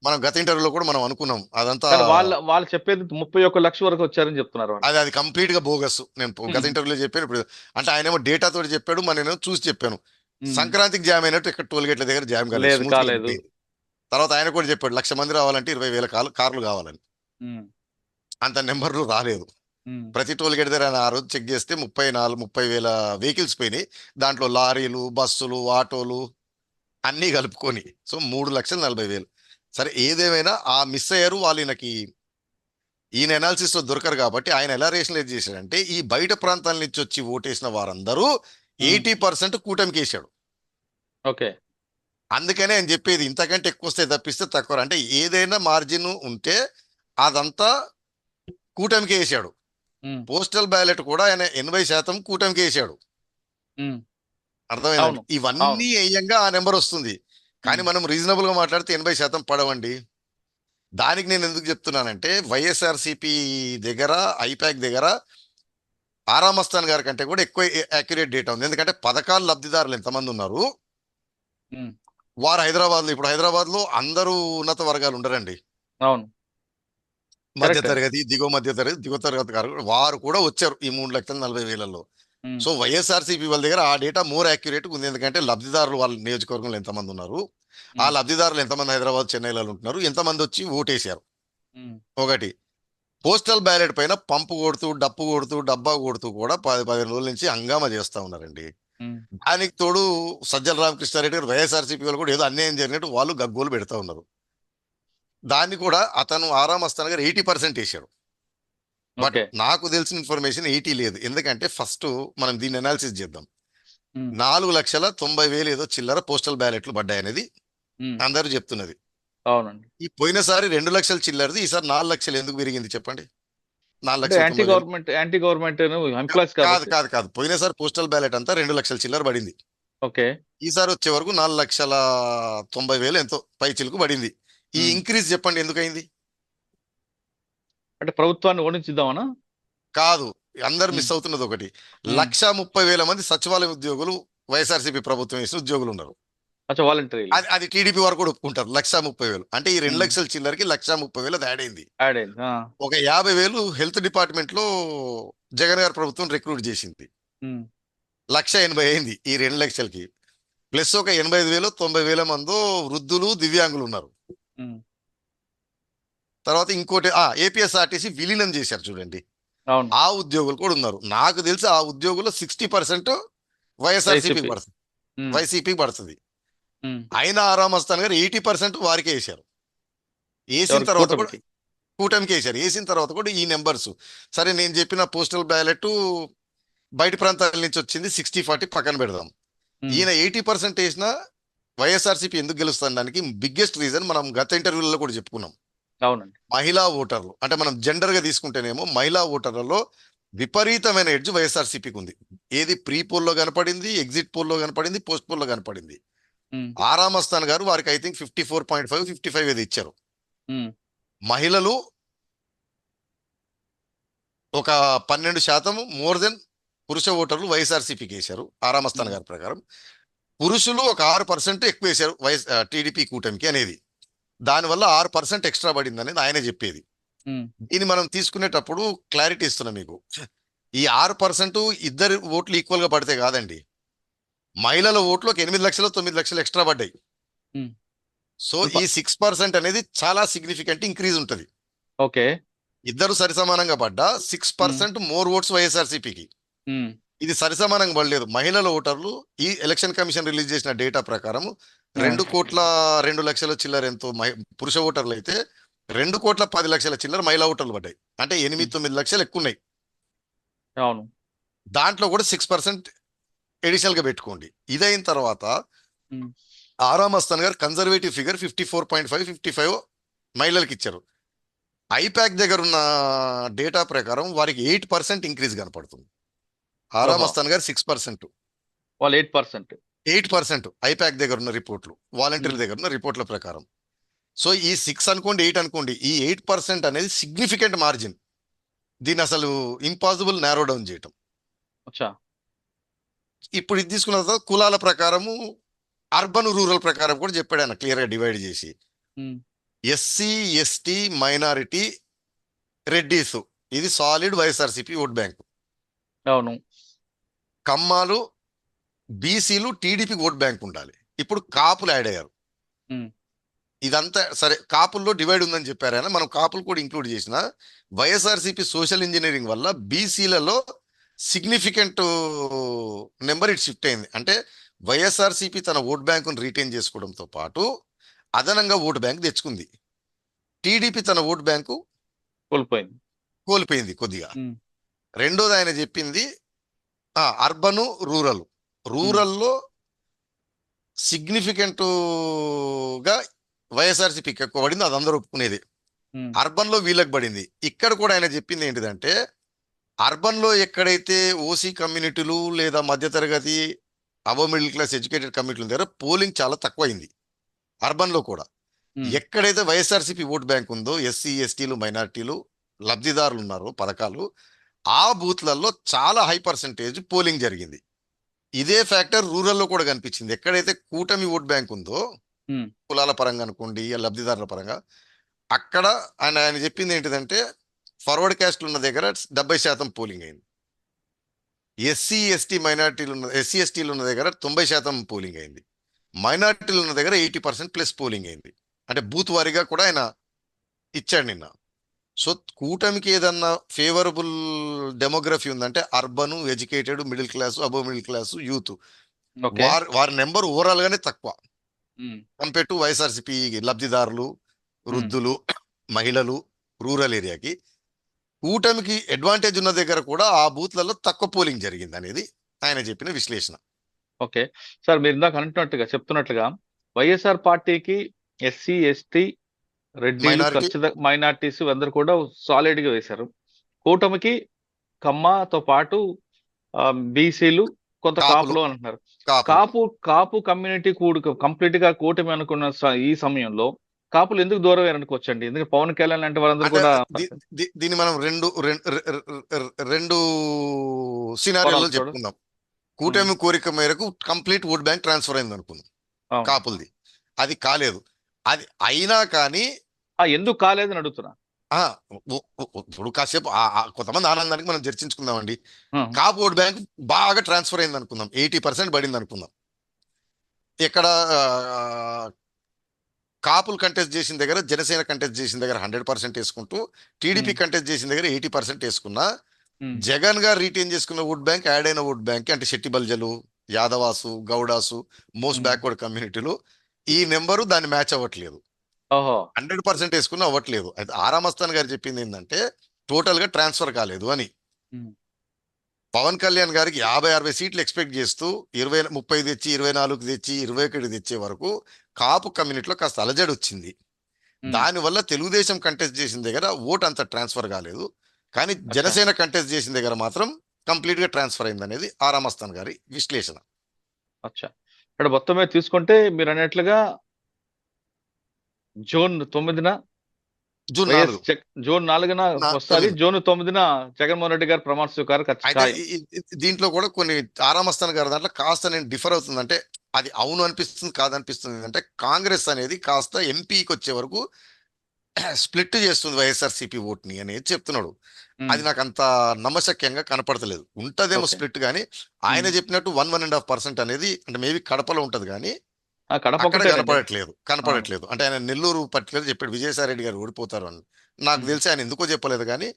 మనం గత ఇంటర్వ్యూలో కూడా మనం అనుకున్నాం అదంతా. కానీ వాళ్ళు చెప్పేది 31 లక్ష వరకు వచ్చారని చెప్తున్నారు వాళ్ళు. అది కంప్లీట్ గా బోగస్. నేను గత ఉమ్, ఇంటర్వ్యూలో చెప్పాను. ఇప్పుడు అంటే ఆయనేమో డేటా తోటి చెప్పాడు, నేనేమో చూసి చెప్పాను. ఉమ్, సంక్రాంతికి జామ్ అయినట్టు ఇక్కడ టోల్ గేట్ల దగ్గర జామ్ కాలేదు, లేదు స్మూత్ గా కాలేదు. వెళ్ళిపోయింది. తర్వాత ఆయన కూడా చెప్పాడు 1,00,000 మంది రావాలంటే 20,000 కార్లు కావాలని. ఉమ్, అంత నెంబర్లు రాలేదు. ఉమ్, ప్రతి టోల్ గేట్ దగ్గర ఆయన ఆ రోజు చెక్ చేస్తే 30,000 వెహికల్స్ పోయినాయి. దాంట్లో లారీలు, బస్సులు, ఆటోలు అన్నీ కలుపుకొని. సో 3,40,000. సరే ఏదేమైనా ఆ మిస్ అయ్యారు వాళ్ళు. ఈయన అనాలిసిస్ లో దొరకరు కాబట్టి ఆయన ఎలా రేషనలైజ్ చేశాడంటే ఈ బయట ప్రాంతాల నుంచి వచ్చి ఓటేసిన వారందరూ ఉమ్, 80% కూటమికి వేశాడు. ఓకే. అందుకనే ఆయన చెప్పేది ఇంతకంటే ఎక్కువ వస్తే తప్పిస్తే తక్కువ అంటే ఏదైనా మార్జిన్ ఉంటే అదంతా కూటమికి వేశాడు. ఉమ్, పోస్టల్ బ్యాలెట్ కూడా ఆయన 80% కూటమికి వేశాడు. ఉమ్, అర్థమైందండి. అవును, అవును. ఇవన్నీ వేయంగా ఆ నెంబర్ వస్తుంది. కానీ ఉమ్, మనం రీజనబుల్ గా మాట్లాడితే 80% పడవండి. దానికి నేను ఎందుకు చెప్తున్నానంటే వైఎస్ఆర్సిపి దగ్గర, ఐపాక్ దగ్గర ఆరామస్థాన్ గారి కంటే కూడా ఎక్కువ యాక్యురేట్ డేటా ఉంది. ఎందుకంటే పథకాల లబ్ధిదారులు ఎంతమంది ఉన్నారు, ఉమ్, వారు హైదరాబాద్ లో, ఇప్పుడు హైదరాబాద్ లో అందరూ ఉన్నత వర్గాలు ఉండరండి. అవును. మధ్య కరెక్ట్. తరగతి, మధ్య తరగతి, దిగువ తరగతి వారు కూడా వచ్చారు ఈ 3,40,000. ఉమ్, సో వైఎస్ఆర్సీపీ వాళ్ళ దగ్గర ఆ డేటా మోర్ యాక్యురేట్ ఉంది. ఎందుకంటే లబ్ధిదారులు వాళ్ళ నియోజకవర్గంలో ఎంతమంది ఉన్నారు, ఆ ఉమ్, లబ్ధిదారులు ఎంతమంది హైదరాబాద్, చెన్నైలలో ఉంటున్నారు, ఎంతమంది వచ్చి ఓటేశారు. ఉమ్, ఒకటి పోస్టల్ బ్యాలెట్ పైన పంపు కొడుతూ, డప్పు కొడుతూ, డబ్బా కొడుతూ కూడా 10-15 రోజుల నుంచి హంగామా చేస్తా ఉన్నారండి. ఉమ్, దానికి తోడు సజ్జల రామకృష్ణారెడ్డి గారు వైఎస్ఆర్సీపీ వాళ్ళు కూడా ఏదో అన్యాయం జరిగినట్టు వాళ్ళు గగ్గోలు పెడతా ఉన్నారు. దాన్ని కూడా అతను ఆరామ్ అస్తాన్ గారు 80% వేశాడు. But okay. నాకు తెలిసిన ఇన్ఫర్మేషన్ 80 లేదు. ఎందుకంటే ఫస్ట్ మనం దీన్ని అనాలిసిస్ చేద్దాం. ఉమ్, 4,90,000 ఏదో చిల్లర పోస్టల్ బ్యాలెట్లు పడ్డాయనేది ఉమ్, అందరూ చెప్తున్నది. అవునండి. ఈ పోయినసారి 2 లక్షల చిల్లరది, ఈసారి 4 లక్షలు ఎందుకు పెరిగింది చెప్పండి? అంటే anti 4,90,000 government anti government employees కాదు కాబట్టి. కాదు కాదు. పోయినసారి పోస్టల్ బ్యాలెట్ అంతా 2 లక్షల చిల్లర పడింది. ఓకే. ఈసారి వచ్చే వరకు 4,90,000 ఎంతో పై చిలుకు పడింది. ఈ ఉమ్, ఇంక్రీజ్ చెప్పండి ఎందుకైంది? అంటే ప్రభుత్వాన్ని ఓడించిద్దామనా? కాదు, అందరు ఉమ్, మిస్ అవుతున్నది ఒకటి. ఉమ్, 1,30,000 మంది సచివాలయ ఉద్యోగులు వైఎస్ఆర్సీపీ ప్రభుత్వం వేసిన ఉద్యోగులు ఉన్నారు. అచ్చా, వాలంటీర్లు అది టీడీపీ వారు కూడా ఒప్పుకుంటారు. 1,30,000 అంటే ఈ 2 లక్షల చిల్లరకి 1,30,000 యాడ్ అయింది. యాడ్ అయింది. ఒక 50,000 హెల్త్ డిపార్ట్మెంట్ లో జగన్ గారి ప్రభుత్వం రిక్రూట్ చేసింది. ఉమ్, 1,80,000 అయింది ఈ 2 లక్షలకి. ప్లస్ ఒక 85,000 90,000 మందో వృద్ధులు, దివ్యాంగులు ఉన్నారు. ఉమ్, తర్వాత ఇంకోటి ఏపీఎస్ఆర్టీసీ విలీనం చేశారు చూడండి, అవును. ఆ ఉద్యోగులు కూడా ఉన్నారు. నాకు తెలిసి ఆ ఉద్యోగులు 60% వైఎస్ఆర్సీపీకి వైసీపీ. పడుతుంది, ఉమ్, వైసీపీకి పడుతుంది. ఉమ్, అయినా ఆరామస్థాన్ గారు 80% వారికే వేశారు. వేసిన ఎవరికి? తర్వాత కూడా కూటమికి. కూటమికి వేశారు. వేసిన తర్వాత కూడా ఈ నెంబర్స్ సరే. నేను చెప్పిన పోస్టల్ బ్యాలెట్ బయట ప్రాంతాల నుంచి వచ్చింది 60-40 పక్కన పెడదాం. ఉమ్, ఈయన 80% వేసిన వైఎస్ఆర్సీపీ ఎందుకు గెలుస్తుంది దానికి బిగ్గెస్ట్ రీజన్ మనం గత ఇంటర్వ్యూలలో కూడా చెప్పుకున్నాం. అవునండి. మహిళా ఓటర్లు అంటే మనం జెండర్ గా తీసుకుంటేనేమో మహిళా ఓటర్లలో విపరీతమైన ఎడ్జ్ వైఎస్ఆర్సీపీకి ఉంది. ఏది ప్రీ పోల్లో కనపడింది, ఎగ్జిట్ పోల్లో కనపడింది, పోస్ట్ పోల్లో కనపడింది. ఉమ్, ఆరామస్థాన్ గారు వారికి ఐ థింక్ 54.5 55 ఏది ఇచ్చారు. ఉమ్, మహిళలు ఒక 12% మోర్ దెన్ పురుష ఓటర్లు వైఎస్ఆర్సీపీకి వేశారు ఆరామస్థాన్ ఉమ్, గారి ప్రకారం. పురుషులు ఒక 6% ఎక్కువ వేశారు టీడీపీ కూటమికి అనేది. దానివల్ల 6% ఎక్స్ట్రా పడింది అనేది ఆయన చెప్పేది. ఉమ్, దీన్ని మనం తీసుకునేటప్పుడు క్లారిటీ ఇస్తున్నాం మీకు. ఈ 6% ఇద్దరు ఓట్లు ఈక్వల్ గా పడితే కాదండి, మహిళల ఓట్లు ఒక 8 లక్షలు 9 లక్షలు ఎక్స్ట్రా పడ్డాయి. ఉమ్. సో ఇప్పుడు ఈ 6% అనేది చాలా సిగ్నిఫికెంట్ ఇంక్రీజ్ ఉంటుంది. ఓకే. ఇద్దరు సరిసమానంగా పడ్డా ఉమ్, 6% మోర్ ఓట్స్ వైఎస్ఆర్సీపీకి. ఉమ్, ఇది సరిసమానంగా పడలేదు. మహిళల ఓటర్లు ఈ ఎలక్షన్ కమిషన్ రిలీజ్ చేసిన డేటా ప్రకారం ఉమ్, 2,02,00,000 చిల్లర ఎంతో పురుష ఓటర్లు అయితే 2,10,00,000 చిల్లర మహిళా ఓటర్లు పడ్డాయి. అంటే 8-9 లక్షలు ఎక్కువ ఉన్నాయి. అవును. దాంట్లో కూడా 6% ఎడిషనల్ గా పెట్టుకోండి. ఇదైన తర్వాత ఉమ్, ఆరామ్ అస్తాన్ గారు కన్జర్వేటివ్ ఫిగర్ 54.5 మహిళలకు ఇచ్చారు. ఐపాక్ దగ్గర ఉన్న డేటా ప్రకారం వారికి 8% ఇంక్రీజ్ కనపడుతుంది. ఆరామ్ ఓహో, అస్తాన్ గారు 6%, వాళ్ళు 8%. 8% ఐపాక్ దగ్గర ఉన్న రిపోర్ట్లు, వాలంటీర్ల దగ్గర ఉన్న రిపోర్ట్ల ప్రకారం. సో ఈ 6 అనుకోండి, 8 అనుకోండి, ఈ 8% అనేది సిగ్నిఫికెంట్ మార్జిన్. దీన్ని అసలు ఇంపాసిబుల్ నారో డౌన్ చేయటం. అచ్చా. ఇప్పుడు ఇది తీసుకున్న తర్వాత కులాల ప్రకారము అర్బన్ రూరల్ ప్రకారం కూడా చెప్పాడు ఆయన క్లియర్ గా డివైడ్ చేసి. ఉమ్, ఎస్సీ ఎస్టీ మైనారిటీ రెడ్డీస్ ఇది సాలిడ్ వైఎస్ఆర్సీపీ ఓట్ బ్యాంక్. అవును. కమ్మాలు బీసీలు టీడీపీ ఓట్ బ్యాంక్ ఉండాలి. ఇప్పుడు కాపులు యాడ్ అయ్యారు. ఉమ్, ఇదంతా సరే, కాపుల్లో డివైడ్ ఉందని చెప్పారు ఆయన. మనం కాపులు కూడా ఇంక్లూడ్ చేసిన వైఎస్ఆర్సీపీ సోషల్ ఇంజనీరింగ్ వల్ల బీసీలలో సిగ్నిఫికెంట్ నెంబర్ ఇట్ షిఫ్ట్ అయింది. అంటే వైఎస్ఆర్సీపీ తన ఓట్ బ్యాంకును రీటైన్ చేసుకోవడంతో పాటు అదనంగా ఓటు బ్యాంక్ తెచ్చుకుంది. టీడీపీ తన ఓటు బ్యాంకు కోల్పోయింది. కోల్పోయింది కొద్దిగా. ఉమ్, రెండోది ఆయన చెప్పింది అర్బను రూరల్. ఉమ్, రూరల్లో సిగ్నిఫికెంట్ గా వైఎస్ఆర్సీపీకి ఎక్కువ పడింది, అది అందరూ ఒప్పుకునేది. ఉమ్, అర్బన్ లో వీళ్ళకి పడింది. ఇక్కడ కూడా ఆయన చెప్పింది ఏంటిదంటే అర్బన్ లో ఎక్కడైతే ఓసీ కమ్యూనిటీలు లేదా మధ్యతరగతి అబో మిడిల్ క్లాస్ ఎడ్యుకేటెడ్ కమ్యూనిటీలు దగ్గర పోలింగ్ చాలా తక్కువైంది. అర్బన్ లో కూడా ఉమ్, ఎక్కడైతే వైఎస్ఆర్సీపీ ఓట్ బ్యాంక్ ఉందో, ఎస్సీ ఎస్టీలు మైనార్టీలు లబ్ధిదారులు ఉన్నారో పథకాలు, ఆ బూత్లలో చాలా హై పర్సెంటేజ్ పోలింగ్ జరిగింది. ఇదే ఫ్యాక్టర్ రూరల్లో కూడా కనిపించింది. ఎక్కడైతే కూటమి ఓట్ బ్యాంక్ ఉందో ఉమ్, కులాల పరంగా అనుకోండి, లబ్ధిదారుల పరంగా, అక్కడ ఆయన చెప్పింది ఏంటిదంటే ఫార్వర్డ్ క్యాస్ట్లు ఉన్న దగ్గర 70% పోలింగ్ అయింది. ఎస్సీ ఎస్టీలు ఉన్న దగ్గర 90% పోలింగ్ అయింది. మైనార్టీలు ఉన్న దగ్గర 80% ప్లస్ పోలింగ్ అయింది. అంటే బూత్ వారీగా కూడా ఆయన ఇచ్చాడు నిన్న. సో కూటమికి ఏదన్నా ఫేవరబుల్ డెమోగ్రఫీ ఉందంటే urban, educated, middle class, above middle class, youth, okay. వారి నెంబర్ ఓవరాల్ గానే తక్కువ ఉమ్, కంపేర్ టు వైఎస్ఆర్సీపీ లబ్ధిదారులు, ఉమ్, వృద్ధులు, మహిళలు, రూరల్ ఏరియాకి. కూటమికి అడ్వాంటేజ్ ఉన్న దగ్గర కూడా ఆ బూత్లలో తక్కువ పోలింగ్ జరిగింది అనేది ఆయన చెప్పిన విశ్లేషణ. ఓకే. సార్, మీరు ఇందాక అంటున్నట్టుగా చెప్తున్నట్లుగా వైఎస్ఆర్ పార్టీకి ఎస్సీ ఎస్టీ రెడ్డిలు మైనారిటీ, ఖచ్చితంగా మైనార్టీస్ అందరు కూడా సాలిడ్ గా వేశారు. కూటమికి కమ్మతో పాటు బీసీలు, కొంత కాపులు, కాపులు అంటున్నారు. కాపులు కాపు కాపు కమ్యూనిటీ కంప్లీట్ గా కూటమి అనుకున్న ఈ సమయంలో కాపులు ఎందుకు దూరం అనుకోవచ్చండి? ఎందుకంటే పవన్ కళ్యాణ్ లాంటి వాళ్ళందరూ అంటే కూడా దీన్ని మనం రెండు సినారియోలో కోణాలు చూడ. చెప్పుకుందాం. ఉమ్, కూటమి కోరిక మేరకు కంప్లీట్ ఓట్ బ్యాంక్ ట్రాన్స్ఫర్ అయింది అనుకుందాం అవును. కాపులది. అది కాలేదు. అది అయినా కానీ ఎందుకు కాలేదని అడుగుతున్నా. ఆ, ఇప్పుడు కాసేపు కొంతమంది ఆనందానికి మనం చర్చించుకుందామండి. ఉమ్, కాపు ఓట్ బ్యాంక్ బాగా ట్రాన్స్ఫర్ అయింది అనుకుందాం, 80% పడింది అనుకుందాం. ఇక్కడ కాపులు కంటెస్ట్ చేసిన దగ్గర, జనసేన కంటెస్ట్ చేసిన దగ్గర 100% వేసుకుంటూ, టీడీపీ ఉమ్, కంటెస్ట్ చేసిన దగ్గర 80% వేసుకున్నా, ఉమ్, జగన్ గారు రీటైన్ చేసుకున్న ఓట్ బ్యాంక్, యాడ్ అయిన ఓట్ బ్యాంక్ అంటే శెట్టి బల్జలు, యాదవాసు, గౌడాసు, మోస్ట్ ఉమ్. బ్యాక్వర్డ్ కమ్యూనిటీలు, ఈ నెంబరు దాన్ని మ్యాచ్ అవ్వట్లేదు. ఓహో. 100% వేసుకున్న అవ్వట్లేదు. అయితే ఆరామస్తాన్ గారు చెప్పింది ఏంటంటే టోటల్ గా ట్రాన్స్ఫర్ కాలేదు అని. ఉమ్, పవన్ కళ్యాణ్ గారికి 50-60 సీట్లు ఎక్స్పెక్ట్ చేస్తూ 20-30 తెచ్చి, 24 తెచ్చి, 21 తెచ్చే వరకు కాపు కమ్యూనిటీలో కాస్త అలజడి వచ్చింది. ఉమ్, దానివల్ల తెలుగుదేశం కంటెస్ట్ చేసిన దగ్గర ఓట్ అంత ట్రాన్స్ఫర్ కాలేదు. కానీ అచ్చా. జనసేన కంటెస్ట్ చేసిన దగ్గర మాత్రం కంప్లీట్ గా ట్రాన్స్ఫర్ అయింది అనేది ఆరామస్తాన్ గారి విశ్లేషణ. అచ్చా. ఇక్కడ మొత్తం మీద తీసుకుంటే మీరు అన్నట్లుగా జూన్ 9న జూన్ 4. జూన్ 4న వస్తుంది. 9. జూన్ 9న జగన్మోహన్ రెడ్డి గారు ప్రమాణ స్వీకారం అయితే ఖాయం. దీంట్లో కూడా కొన్ని ఆరామస్తాన్ గారి దాంట్లో కాస్త నేను డిఫర్ అవుతుంది. అంటే అది అవును అనిపిస్తుంది, కాదనిపిస్తుంది. అంటే కాంగ్రెస్ అనేది కాస్త ఎంపీకి వచ్చే వరకు స్ప్లిట్ చేస్తుంది వైఎస్ఆర్సీపీ ఓట్ని అనేది చెప్తున్నాడు. ఉమ్, అది నాకు అంత నమ్మశక్యంగా కనపడతలేదు. ఉంటదేమో ఓకే. స్ప్లిట్, కానీ ఆయన ఉమ్, చెప్పినట్టు 1.5% అనేది అంటే మేబీ కడపలో ఉంటది కానీ కడప అక్కడ ఒకటేనండి. కనపడట్లేదు అవును. కనపడట్లేదు. అంటే ఆయన నెల్లూరు పర్టికులర్ చెప్పాడు విజయసాయి రెడ్డి గారు ఓడిపోతారు అని. నాకు ఉమ్, తెలిసి ఆయన ఎందుకో చెప్పలేదు కానీ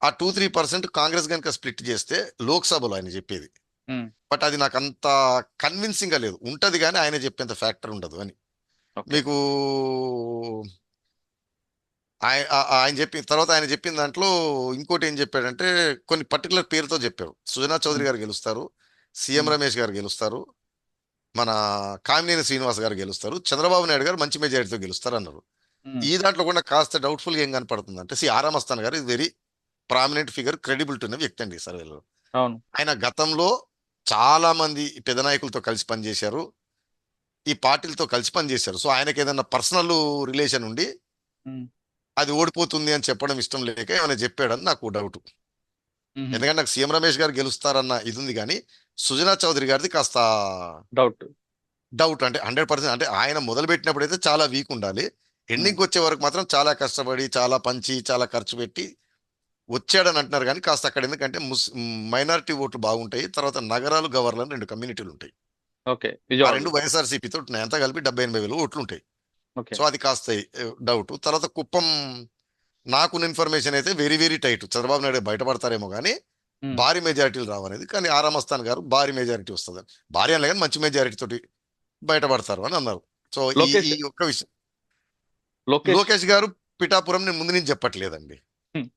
ఆ 2-3% కాంగ్రెస్ కనుక స్ప్లిట్ చేస్తే లోక్సభలో ఆయన చెప్పేది. ఉమ్, బట్ అది నాకు అంత కన్విన్సింగ్ గా లేదు. ఉంటది కానీ ఆయన చెప్పేంత ఫ్యాక్టర్ ఉండదు అని. ఓకే. మీకు ఆయన చెప్పిన తర్వాత ఆయన చెప్పిన దాంట్లో ఇంకోటి ఏం చెప్పాడంటే కొన్ని పర్టికులర్ పేరుతో చెప్పారు. సుజనా చౌదరి గారు గెలుస్తారు, సీఎం రమేష్ గారు గెలుస్తారు, మన కామినేని శ్రీనివాస్ గారు గెలుస్తారు, చంద్రబాబు నాయుడు గారు మంచి మెజారిటీతో గెలుస్తారు అన్నారు. ఈ దాంట్లో కూడా కాస్త డౌట్ఫుల్ గా ఏం కనపడుతుంది అంటే ఆరా మస్తాన్ గారు ఇది వెరీ ప్రామినెంట్ ఫిగర్, క్రెడిబిలిటీ ఉన్న వ్యక్తి అండి సర్వేలో. అవును. ఆయన గతంలో చాలా మంది పెద్ద నాయకులతో కలిసి పనిచేశారు, ఈ పార్టీలతో కలిసి పనిచేశారు. సో ఆయనకి ఏదైనా పర్సనల్ రిలేషన్ ఉండి అది ఓడిపోతుంది అని చెప్పడం ఇష్టం లేక ఏమైనా చెప్పాడని నాకు డౌట్. ఎందుకంటే నాకు సీఎం రమేష్ గారు గెలుస్తారన్న ఇది ఉంది, కానీ సుజనా చౌదరి గారిది కాస్త డౌట్. డౌట్. అంటే 100% అంటే ఆయన మొదలు పెట్టినప్పుడు అయితే చాలా వీక్ ఉండాలి, ఎండింగ్కి వచ్చే వరకు మాత్రం చాలా కష్టపడి చాలా పంచి చాలా ఖర్చు పెట్టి వచ్చాడని అంటున్నారు. కానీ కాస్త అక్కడ ఎందుకంటే మైనారిటీ ఓట్లు బాగుంటాయి, తర్వాత నగరాలు గవర్నర్ అని 2 కమ్యూనిటీలు ఉంటాయి. ఓకే. ఆ విజయవాడ. 2 వైఎస్ఆర్సీపీతో ఉంటున్నాయి, అంతా కలిపి 70-80 వేలు ఓట్లు ఉంటాయి. ఓకే. సో అది కాస్త డౌట్. తర్వాత కుప్పం నాకున్న ఇన్ఫర్మేషన్ అయితే very very tight, Chandrababu Naidu బయటపడతారేమో కానీ భారీ మెజారిటీలు రావనేది. కానీ ఆరా మస్తాన్ గారు భారీ మెజారిటీ వస్తుంది, భారీ అనలే కానీ మంచి మెజారిటీ తోటి బయటపడతారు అని అన్నారు. సో ఈ లోకేష్ ఈ ఒక్క విషయం, లోకేష్ లోకేష్ గారు పిఠాపురం నేను ముందు నుంచి చెప్పట్లేదండి. హ్మ్.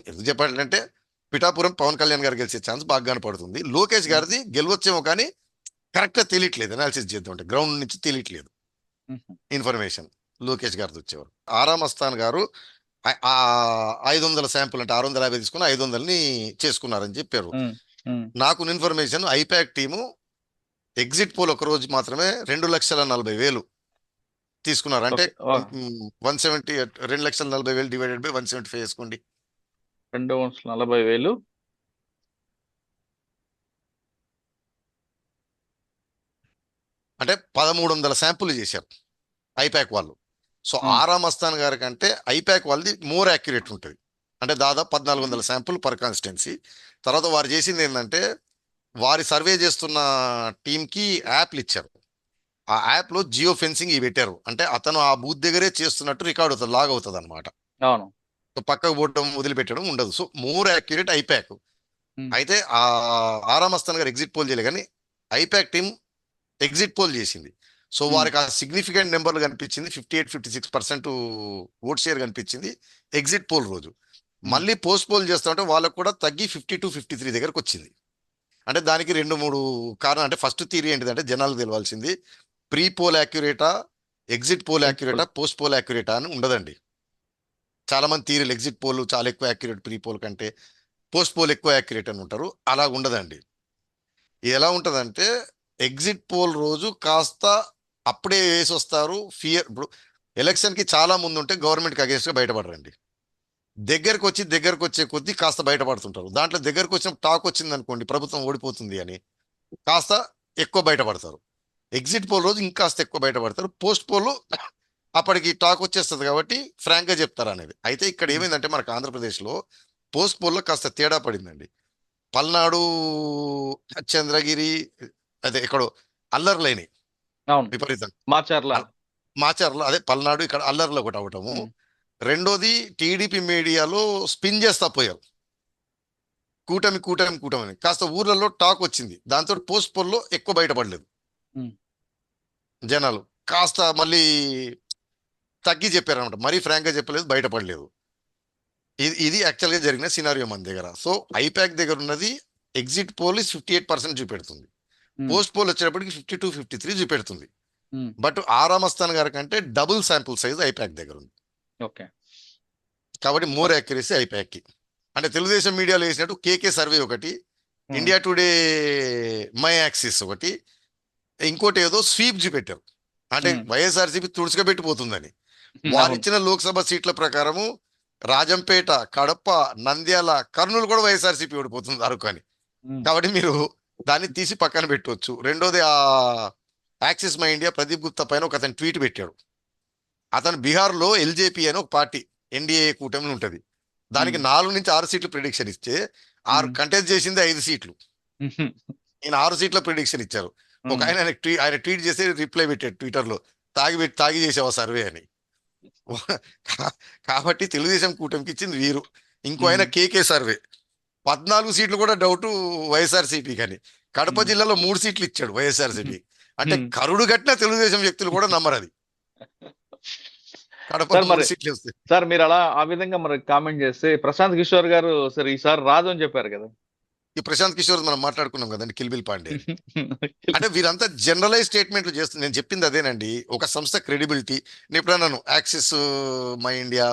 ఎందుకు చెప్పట్లంటే పిఠాపురం పవన్ కళ్యాణ్ గారు గెలిచే ఛాన్స్ బాగా కనపడుతుంది. లోకేష్ గారిది గెలవచ్చేమో కానీ కరెక్ట్ గా తెలియట్లేదు, అనాలిసిస్ చేద్దాం అంటే గ్రౌండ్ నుంచి తెలియట్లేదు ఇన్ఫర్మేషన్ లోకేష్ గారిది వచ్చేవారు. ఆరా మస్తాన్ గారు 500 శాంపుల్ అంటే 650 తీసుకుని 500ని చేసుకున్నారని చెప్పారు. నాకు information IPAC team exit poll ఒక రోజు మాత్రమే 2,40,000 తీసుకున్నారు. అంటే 170 2,40,000 డివైడెడ్ బై 175 వేసుకోండి. 240,000 అంటే 1,300 శాంపుల్ చేశారు ఐపాక్ వాళ్ళు. సో ఆరా మస్తాన్ గారి కంటే ఐపాక్ వాళ్ళది మోర్ యాక్యురేట్ ఉంటుంది, అంటే దాదాపు 1,400 శాంపుల్ పర్ కాన్స్టిట్యున్సీ. తర్వాత వారు చేసింది ఏంటంటే వారి సర్వే చేస్తున్న టీంకి యాప్లు ఇచ్చారు, ఆ యాప్లో జియో ఫెన్సింగ్ ఇవి పెట్టారు, అంటే అతను ఆ బూత్ దగ్గరే చేస్తున్నట్టు రికార్డ్ అవుతుంది, లాగ్ అవుతుంది అనమాట. అవును. సో పక్కకు పోవడం వదిలిపెట్టడం ఉండదు. So more accurate IPAC. అయితే ఆ ఆరా మస్తాన్ గారు ఎగ్జిట్ పోల్ చేయలేదు, కానీ ఐపాక్ టీం ఎగ్జిట్ పోల్ చేసింది. సో వారికి ఆ సిగ్నిఫికెంట్ నెంబర్లు కనిపించింది, 58-56% ఓట్ షేర్ కనిపించింది ఎగ్జిట్ పోల్ రోజు. మళ్ళీ పోస్ట్ పోల్ చేస్తా ఉంటే వాళ్ళకు కూడా తగ్గి 52-53 దగ్గరకు వచ్చింది. అంటే దానికి 2-3 కారణం. అంటే ఫస్ట్ థియరీ ఏంటిదంటే జనాలకు తెలవాల్సింది, ప్రీ పోల్ యాక్యురేటా, ఎగ్జిట్ పోల్ యాక్యురేటా, పోస్ట్ పోల్ యాక్యురేటా అని ఉండదండి. చాలా మంది థియరీలు ఎగ్జిట్ పోల్ చాలా ఎక్కువ యాక్యురేట్ ప్రీ పోల్ కంటే, పోస్ట్ పోల్ ఎక్కువ యాక్యురేట్ అని ఉంటారు. అలా ఉండదండి. ఎలా ఉంటుందంటే ఎగ్జిట్ పోల్ రోజు కాస్త అప్పుడే వేసి వస్తారు ఫియర్. ఇప్పుడు ఎలక్షన్కి చాలా ముందు ఉంటే గవర్నమెంట్కి అగేన్స్ట్గా బయటపడరండి, దగ్గరకు వచ్చే కొద్దీ కాస్త బయటపడుతుంటారు. దాంట్లో దగ్గరకు వచ్చిన టాక్ వచ్చింది అనుకోండి ప్రభుత్వం ఓడిపోతుంది అని, కాస్త ఎక్కువ బయటపడతారు. ఎగ్జిట్ పోల్ రోజు ఇంకాస్త ఎక్కువ బయటపడతారు. పోస్ట్ పోల్ అప్పటికి టాక్ వచ్చేస్తుంది కాబట్టి ఫ్రాంక్గా చెప్తారు అనేది. అయితే ఇక్కడ ఏమైందంటే మనకు ఆంధ్రప్రదేశ్లో పోస్ట్ పోల్లో కాస్త తేడా పడిందండి. పల్నాడు, చంద్రగిరి, అదే ఎక్కడో అల్లర్లైన విపరీతం, మాచర్ల అదే పల్నాడు, ఇక్కడ అల్లర్లో ఒకటి అవటము. రెండోది టీడీపీ మీడియాలో స్పిన్ చేస్తా పోయారు, కూటమి అని కాస్త ఊర్లలో టాక్ వచ్చింది. దాంతో పోస్ట్ పోల్లో ఎక్కువ బయటపడలేదు జనాలు, కాస్త మళ్ళీ తగ్గి చెప్పారనమాట, మరీ ఫ్రాంక్గా చెప్పలేదు, బయటపడలేదు. ఇది యాక్చువల్గా జరిగిన సినారియో మన దగ్గర. సో ఐపాక్ దగ్గర ఉన్నది ఎగ్జిట్ పోల్ 58% చూపెడుతుంది, పోస్ట్ పోల్ వచ్చేటప్పటికి 52-53 చూపెడుతుంది. బట్ ఆరా మస్తాన్ గారి కంటే డబుల్ శాంపుల్ సైజ్ ఐపాక్ దగ్గర ఉంది. కాబట్టి మోర్ యాక్యురసీ ఐపాక్కి. అంటే తెలుగుదేశం మీడియాలో వేసినట్టు కేకే సర్వే ఒకటి, ఇండియా టుడే మై యాక్సిస్ ఒకటి, ఇంకోటి ఏదో స్వీప్ చూపెట్టారు, అంటే వైఎస్ఆర్సీపీ తుడుచుకబెట్టిపోతుందని. వారిచ్చిన లోక్సభ సీట్ల ప్రకారము రాజంపేట, కడప, నంద్యాల, కర్నూలు కూడా వైఎస్ఆర్సీపీ ఓడిపోతుంది అరుకని. కాబట్టి మీరు దాన్ని తీసి పక్కన పెట్టవచ్చు. రెండోది ఆ axis my India Pradeep Gupta పైన ఒక అతను ట్వీట్ పెట్టాడు. అతను బీహార్లో ఎల్జేపీ అని ఒక పార్టీ ఎన్డీఏ కూటమి ఉంటుంది, దానికి 4 నుంచి 6 సీట్లు ప్రిడిక్షన్ ఇస్తే 6 కంటెస్ట్ చేసింది 5 సీట్లు. ఈయన 6 సీట్ల ప్రిడిక్షన్ ఇచ్చారు. ఒక ఆయన ట్వీట్ చేసి రిప్లై పెట్టాడు ట్విట్టర్లో, తాగి చేసావా సర్వే అని. కాబట్టి తెలుగుదేశం కూటమికి ఇచ్చింది వీరు. ఇంకో ఆయన కేకే సర్వే 14 సీట్లు కూడా డౌట్ వైఎస్ఆర్సీపీ కానీ, కడప జిల్లాలో 3 సీట్లు ఇచ్చాడు వైఎస్ఆర్సీపీ. అంటే కరుడు గట్టిన తెలుగుదేశం వ్యక్తులు కూడా నమ్మరు అది. కడపకు సార్ మరి 3 సీట్లు వస్తాయి. సార్ మీరు అలా ఆ విధంగా మరి కామెంట్ చేస్తే ప్రశాంత్ కిషోర్ గారు సార్ ఈసారి రాదు అని చెప్పారు కదా. ఈ ప్రశాంత్ కిషోర్ మనం మాట్లాడుకున్నాం కదండి, కిల్బిల్ పాండే అని. అంటే వీరంతా జనరలైజ్ స్టేట్మెంట్లు చేస్తుంది. నేను చెప్పింది అదేనండి, ఒక సంస్థ క్రెడిబిలిటీ. నేను ఎప్పుడన్నాను యాక్సిస్ మై ఇండియా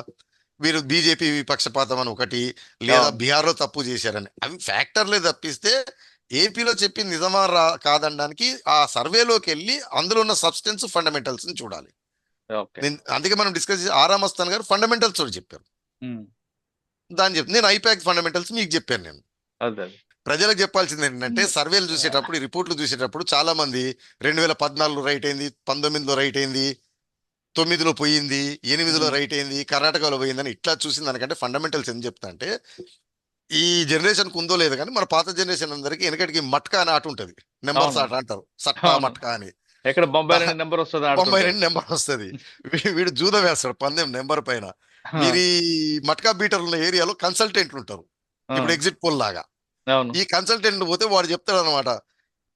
వీరు బీజేపీ పక్షపాతం అని ఒకటి, లేదా అవును. బీహార్లో తప్పు చేశారని, అవి ఫ్యాక్టర్లే తప్పిస్తే ఏపీలో చెప్పింది నిజమా కాదనడానికి ఆ సర్వేలోకి వెళ్ళి అందులో ఉన్న సబ్స్టెన్స్ ఫండమెంటల్స్ ని చూడాలి. ఓకే. అందుకే మనం డిస్కస్ చేసి ఆరామ్ అస్తాన్ గారు ఫండమెంటల్స్ చెప్పారు. ఉమ్. దాన్ని చెప్తే నేను ఐపాక్ ఫండమెంటల్స్ మీకు చెప్పాను. నేను అదే. ప్రజలకు చెప్పాల్సింది ఏంటంటే, సర్వేలు చూసేటప్పుడు, ఈ రిపోర్ట్లు చూసేటప్పుడు చాలా మంది 2014లో రైట్ అయింది, 19లో రైట్ అయింది, 9లో పోయింది, 8లో రైట్ అయింది, కర్ణాటకలో పోయిందని ఇట్లా చూసిన దానికంటే ఫండమెంటల్స్ ఏం చెప్తా అంటే, ఈ జనరేషన్ కు ఉందో లేదు కానీ మన పాత జనరేషన్ అందరికి వెనకటికి మట్కా అని ఆట ఉంటుంది, నెంబర్స్ అవును. ఆట అంటారు, సట్టా అవును. మట్కా అని. ఎక్కడ బొంబాయి నుండి నెంబర్ వస్తుంది ఆడుతుంటారు. 92 నెంబర్ వస్తుంది. వీడు జూదం వేస్తాడు పందెం నెంబర్ పైన. మీరు ఈ మట్కా బీటర్ ఉన్న ఏరియాలో కన్సల్టెంట్లు ఉంటారు, ఇప్పుడు ఎగ్జిట్ పోల్ లాగా. అవును. ఈ కన్సల్టెంట్ పోతే వాడు చెప్తాడు అనమాట,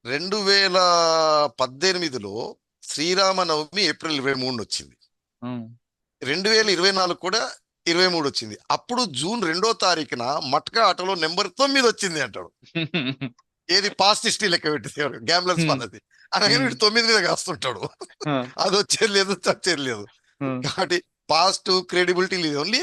2018లో శ్రీరామనవమి ఏప్రిల్ 23 వచ్చింది, ఉమ్. 2024 కూడా 23 వచ్చింది, అప్పుడు జూన్ 2వ తారీఖున మట్కా ఆటలో నెంబర్ 9 వచ్చింది అంటాడు. ఏది పాస్ట్ హిస్టరీ లెక్క పెట్టి గ్యాంబ్లర్స్ వాళ్ళది అనగానే వీడు 9 మీద కాస్తుంటాడు. అది వచ్చేది లేదు, చచ్చేది లేదు. కాబట్టి పాస్ట్ క్రెడిబిలిటీ లేదు, ఓన్లీ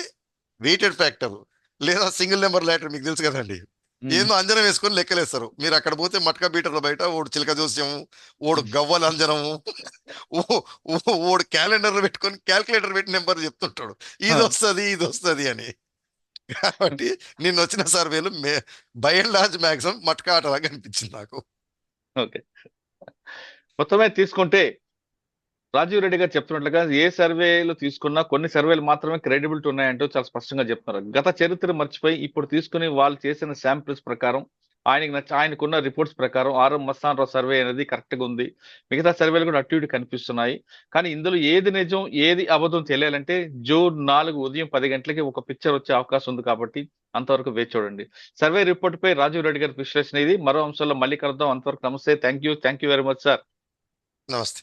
వెయిటెడ్ ఫ్యాక్టర్ లేదా సింగిల్ నెంబర్ లెటర్. మీకు తెలుసు కదండి, ఏందో అంజనం వేసుకొని లెక్కలేస్తారు. మీరు అక్కడ పోతే మట్కా బీటర్ల బయట ఓడు చిలక జోస్యము, ఓడు గవ్వల అంజనము, ఓడు క్యాలెండర్లు పెట్టుకొని క్యాల్కులేటర్ పెట్టి నెంబర్ చెప్తుంటాడు, ఇది వస్తుంది అని. కాబట్టి నిన్న వచ్చిన సర్వేలు బై అండ్ లార్జ్ మ్యాక్సిమం మట్కా ఆటలాగా అనిపించింది నాకు. ఓకే. మొత్తమే తీసుకుంటే రాజీవ్ రెడ్డి గారు చెప్తున్నట్లుగా ఏ సర్వేలు తీసుకున్నా కొన్ని సర్వేలు మాత్రమే క్రెడిబిలిటీ ఉన్నాయంటూ చాలా స్పష్టంగా చెప్తున్నారు. గత చరిత్ర మర్చిపోయి ఇప్పుడు తీసుకుని వాళ్ళు చేసిన శాంపిల్స్ ప్రకారం ఆయనకున్న రిపోర్ట్స్ ప్రకారం ఆర్ఎం మస్తాన్ రావు సర్వే అనేది కరెక్ట్ గా ఉంది. మిగతా సర్వేలు కూడా అటు ఇటు కనిపిస్తున్నాయి. కానీ ఇందులో ఏది నిజం ఏది అబద్ధం తెలియాలంటే జూన్ 4 ఉదయం 10 గంటలకి ఒక పిక్చర్ వచ్చే అవకాశం ఉంది. కాబట్టి అంతవరకు వేచి చూడండి. సర్వే రిపోర్ట్ పై రాజీవ్ రెడ్డి గారి విశ్లేషణ ఇది. మరో అంశంలో మళ్ళీ కలుద్దాం. అంతవరకు నమస్తే. Thank you very much sir. నమస్తే.